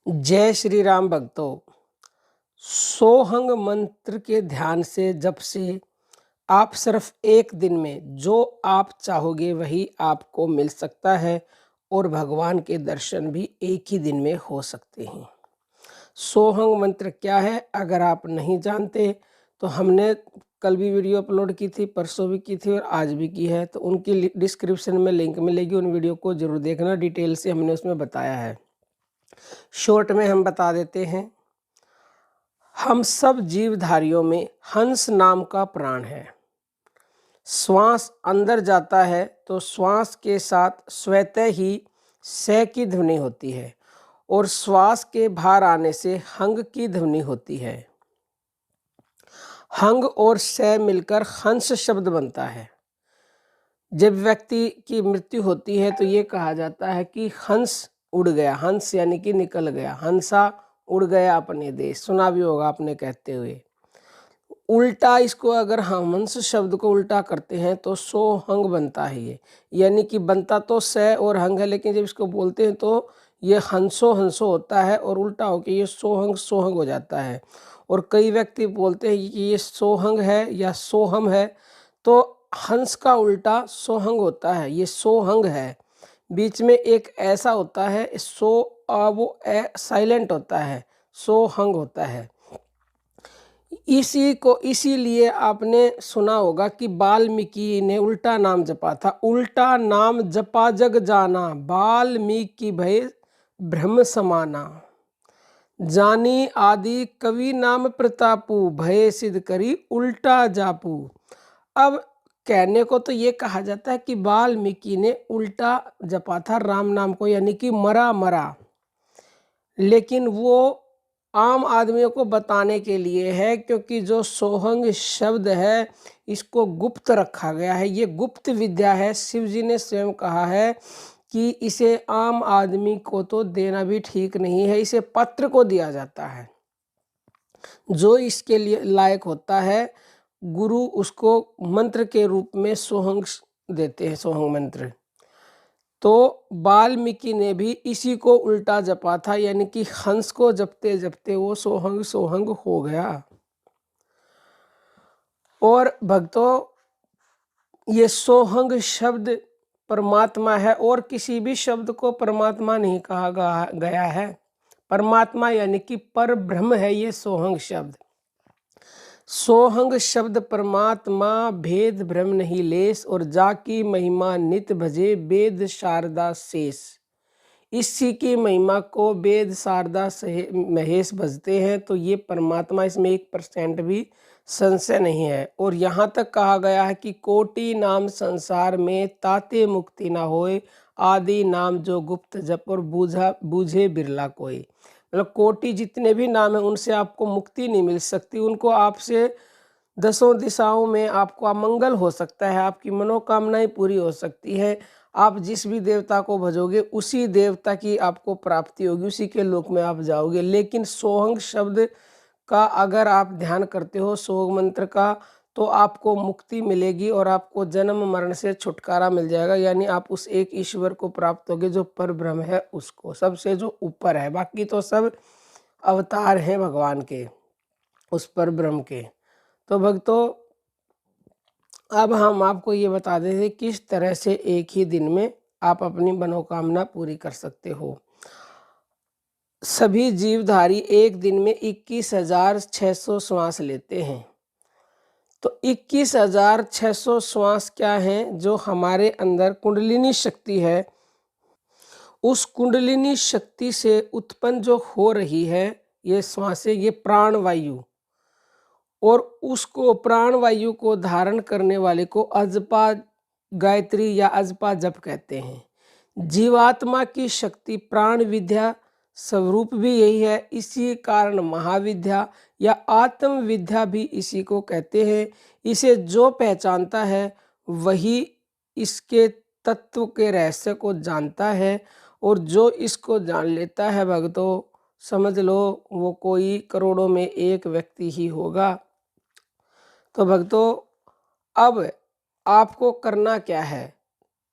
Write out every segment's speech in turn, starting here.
जय श्री राम भक्तों। सोहंग मंत्र के ध्यान से जप से आप सिर्फ एक दिन में जो आप चाहोगे वही आपको मिल सकता है और भगवान के दर्शन भी एक ही दिन में हो सकते हैं। सोहंग मंत्र क्या है? अगर आप नहीं जानते तो हमने कल भी वीडियो अपलोड की थी, परसों भी की थी और आज भी की है, तो उनकी डिस्क्रिप्शन में लिंक मिलेगी। उन वीडियो को जरूर देखना, डिटेल से हमने उसमें बताया है। शॉर्ट में हम बता देते हैं। हम सब जीवधारियों में हंस नाम का प्राण है। श्वास अंदर जाता है तो श्वास के साथ स्वतः ही स की ध्वनि होती है और श्वास के बाहर आने से हंग की ध्वनि होती है। हंग और स मिलकर हंस शब्द बनता है। जब व्यक्ति की मृत्यु होती है तो ये कहा जाता है कि हंस उड़ गया। हंस यानी कि निकल गया, हंसा उड़ गया अपने देश, सुना भी होगा आपने कहते हुए। उल्टा इसको अगर हम हंस शब्द को उल्टा करते हैं तो सोहंग बनता है ये, यानी कि बनता तो स और हंग है, लेकिन जब इसको बोलते हैं तो ये हंसो हंसो होता है और उल्टा होकर ये सोहंग सोहंग हो जाता है। और कई व्यक्ति बोलते हैं कि ये सोहंग है या सोहम है, तो हंस का उल्टा सोहंग होता है, ये सोहंग है। बीच में एक ऐसा होता है वो साइलेंट होता है, सोहंग होता है। इसी को इसीलिए आपने सुना होगा कि वाल्मीकि ने उल्टा नाम जपा था। उल्टा नाम जपा जग जाना, वाल्मीकि भय ब्रह्म समाना। जानी आदि कवि नाम प्रतापू, भय सिद्ध करी उल्टा जापू। अब कहने को तो ये कहा जाता है कि वाल्मीकि ने उल्टा जपा था राम नाम को, यानी कि मरा मरा, लेकिन वो आम आदमियों को बताने के लिए है, क्योंकि जो सोहंग शब्द है इसको गुप्त रखा गया है। ये गुप्त विद्या है। शिव जी ने स्वयं कहा है कि इसे आम आदमी को तो देना भी ठीक नहीं है, इसे पत्र को दिया जाता है। जो इसके लिए लायक होता है गुरु उसको मंत्र के रूप में सोहंग देते हैं, सोहंग मंत्र। तो वाल्मीकि ने भी इसी को उल्टा जपा था, यानी कि हंस को जपते जपते वो सोहंग सोहंग हो गया। और भक्तों, ये सोहंग शब्द परमात्मा है और किसी भी शब्द को परमात्मा नहीं कहा गया है। परमात्मा यानी कि पर ब्रह्म है ये सोहंग शब्द। सोहंग शब्द परमात्मा भेद ब्रह्म नहीं लेस, और जाकी महिमा नित भजे वेद शारदा शेष। इसी की महिमा को वेद शारदा महेश भजते हैं, तो ये परमात्मा, इसमें 1% भी संशय नहीं है। और यहाँ तक कहा गया है कि कोटि नाम संसार में ताते मुक्ति ना होए, आदि नाम जो गुप्त जप और बूझे बिरला कोई। मतलब कोटि जितने भी नाम हैं उनसे आपको मुक्ति नहीं मिल सकती। उनको आपसे दसों दिशाओं में आपको अमंगल हो सकता है, आपकी मनोकामनाएं पूरी हो सकती है। आप जिस भी देवता को भजोगे उसी देवता की आपको प्राप्ति होगी, उसी के लोक में आप जाओगे। लेकिन सोहंग शब्द का अगर आप ध्यान करते हो, सोहंग मंत्र का, तो आपको मुक्ति मिलेगी और आपको जन्म मरण से छुटकारा मिल जाएगा। यानी आप उस एक ईश्वर को प्राप्त होगे जो पर ब्रह्म है, उसको, सबसे जो ऊपर है। बाकी तो सब अवतार हैं भगवान के, उस पर ब्रह्म के। तो भक्तों, अब हम आपको ये बता देते हैं किस तरह से एक ही दिन में आप अपनी मनोकामना पूरी कर सकते हो। सभी जीवधारी एक दिन में 21,600 श्वास लेते हैं। तो 21,600 श्वास क्या हैं? जो हमारे अंदर कुंडलिनी शक्ति है, उस कुंडलिनी शक्ति से उत्पन्न जो हो रही है ये श्वासें, ये प्राण वायु, और उसको प्राण वायु को धारण करने वाले को अजपा गायत्री या अजपा जप कहते हैं। जीवात्मा की शक्ति प्राण विद्या स्वरूप भी यही है, इसी कारण महाविद्या या आत्म विद्या भी इसी को कहते हैं। इसे जो पहचानता है वही इसके तत्व के रहस्य को जानता है, और जो इसको जान लेता है भक्तों, समझ लो वो कोई करोड़ों में एक व्यक्ति ही होगा। तो भक्तों, अब आपको करना क्या है?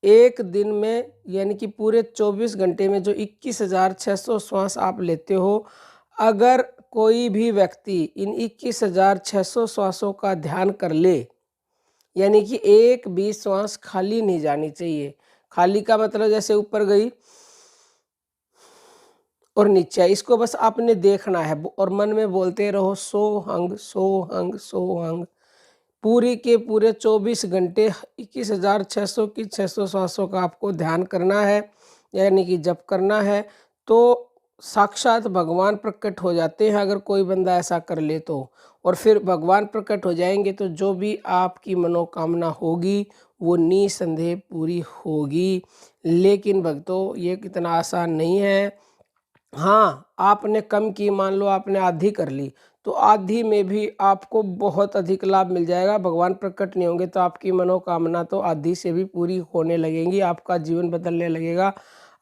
एक दिन में यानी कि पूरे 24 घंटे में जो 21,600 श्वास आप लेते हो, अगर कोई भी व्यक्ति इन 21,600 श्वासों का ध्यान कर ले, यानी कि एक भी श्वास खाली नहीं जानी चाहिए। खाली का मतलब जैसे ऊपर गई और नीचे आई, इसको बस आपने देखना है और मन में बोलते रहो सोहंग सोहंग सोहंग। पूरी के पूरे 24 घंटे 21,600 की 600 श्वासों का आपको ध्यान करना है, यानी कि जप करना है। तो साक्षात भगवान प्रकट हो जाते हैं अगर कोई बंदा ऐसा कर ले तो। और फिर भगवान प्रकट हो जाएंगे तो जो भी आपकी मनोकामना होगी वो निसंदेह पूरी होगी। लेकिन भक्तों, ये कितना आसान नहीं है। हाँ, आपने कम की, मान लो आपने आधी कर ली, तो आधी में भी आपको बहुत अधिक लाभ मिल जाएगा। भगवान प्रकट नहीं होंगे तो आपकी मनोकामना तो आधी से भी पूरी होने लगेंगी, आपका जीवन बदलने लगेगा,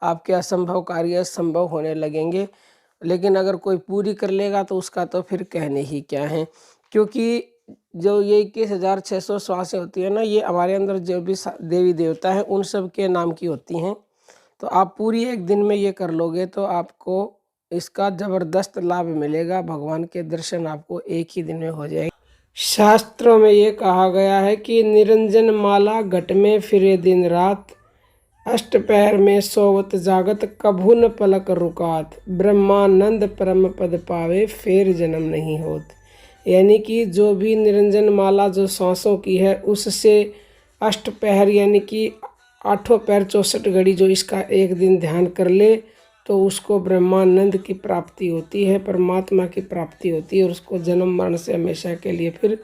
आपके असंभव कार्य संभव होने लगेंगे। लेकिन अगर कोई पूरी कर लेगा तो उसका तो फिर कहने ही क्या है, क्योंकि जो ये 21,600 श्वासें होती है ना, ये हमारे अंदर जो भी देवी देवता है उन सब के नाम की होती हैं। तो आप पूरी एक दिन में ये कर लोगे तो आपको इसका ज़बरदस्त लाभ मिलेगा। भगवान के दर्शन आपको एक ही दिन में हो जाएंगे। शास्त्रों में ये कहा गया है कि निरंजन माला घट में फिरे दिन रात, अष्टपहर में सोवत जागत कभू न पलक रुकात, ब्रह्मानंद परम पद पावे फिर जन्म नहीं होत। यानी कि जो भी निरंजन माला जो सांसों की है उससे अष्टपहर यानी कि 8 पहर 64 घड़ी जो इसका एक दिन ध्यान कर ले तो उसको ब्रह्मानंद की प्राप्ति होती है, परमात्मा की प्राप्ति होती है और उसको जन्म मरण से हमेशा के लिए फिर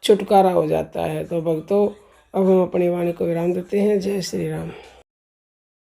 छुटकारा हो जाता है। तो भक्तों, अब हम अपनी वाणी को विराम देते हैं। जय श्री राम।